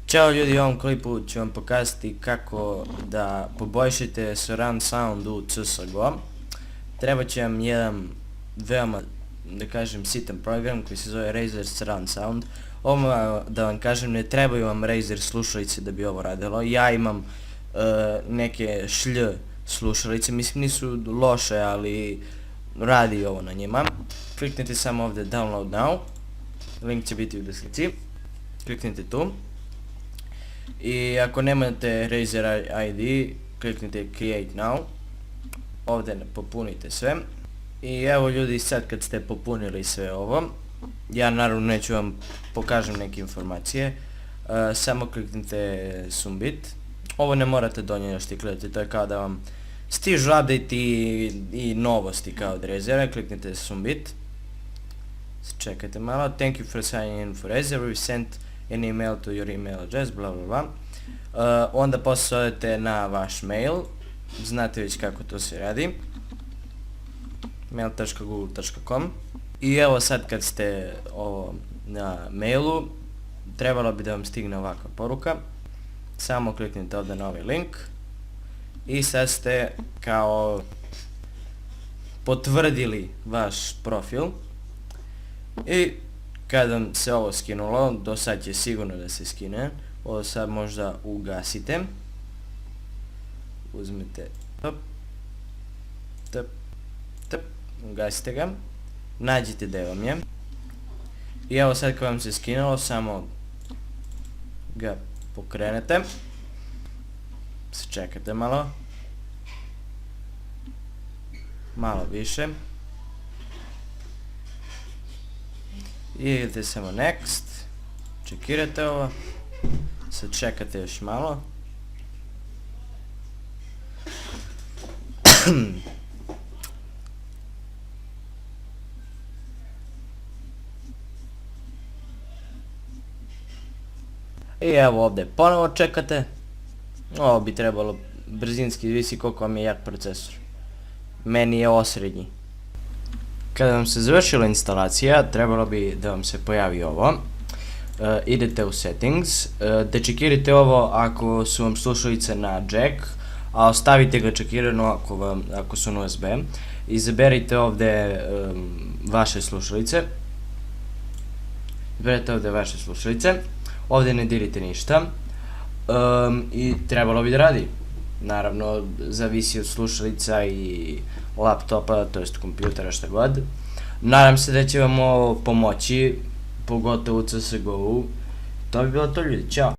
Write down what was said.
Ćao ljudi, u ovom klipu ću vam pokazati kako da poboljšate surround sound u CSGO. Treba će vam jedan veoma, da kažem, sitan program koji se zove Razer Surround Sound. Ovo, da vam kažem, ne trebaju vam Razer slušalice da bi ovo radilo. Ja imam neke šlj slušalice, mislim nisu loše, ali radi ovo na njima. Kliknite samo ovdje download now, link će biti u deskripciji, kliknite tu. I ako nemate Razer ID, kliknite Create Now, ovdje popunite sve. I evo ljudi, sad kad ste popunili sve ovo, ja naravno neću vam pokažem neke informacije, samo kliknite Submit. Ovo ne morate donijeti, kliknite, to je kao da vam stižu update i novosti kao od Razera, kliknite Submit. Čekajte malo, thank you for signing in for Razer, we sent an email to your email address, bla bla bla. Onda posle odete na vaš mail, znate već kako to se radi, mail.google.com. I evo sad kad ste na mailu, trebalo bi da vam stigne ovakva poruka, samo kliknite ovdje na ovaj link i sad ste kao potvrdili vaš profil. I kad vam se ovo skinulo, do sad će sigurno da se skine, ovo sad možda ugasite, uzmite, ugasite ga, nađite gdje vam je, i evo sad kad vam se skinulo, samo ga pokrenete, čekate malo više, i idete samo next, čekirate ovo, sad čekate još malo. I evo ovdje ponovo čekate. Ovo bi trebalo brzinski, visi koliko vam je jak procesor. Meni je osrednji. Kada vam se završila instalacija, trebalo bi da vam se pojavi ovo. Idete u settings, dečekirajte ovo ako su vam slušalice na jack, a ostavite ga čekirano ako su na USB. Izaberite ovdje vaše slušalice. Ovdje ne dirite ništa. I trebalo bi da radi. Naravno, zavisi od slušalica i laptopa, to jest kompjutera, šta god. Nadam se da će vam ovo pomoći, pogotovo u CSGO-u. To bi bilo to ljudi, ćao!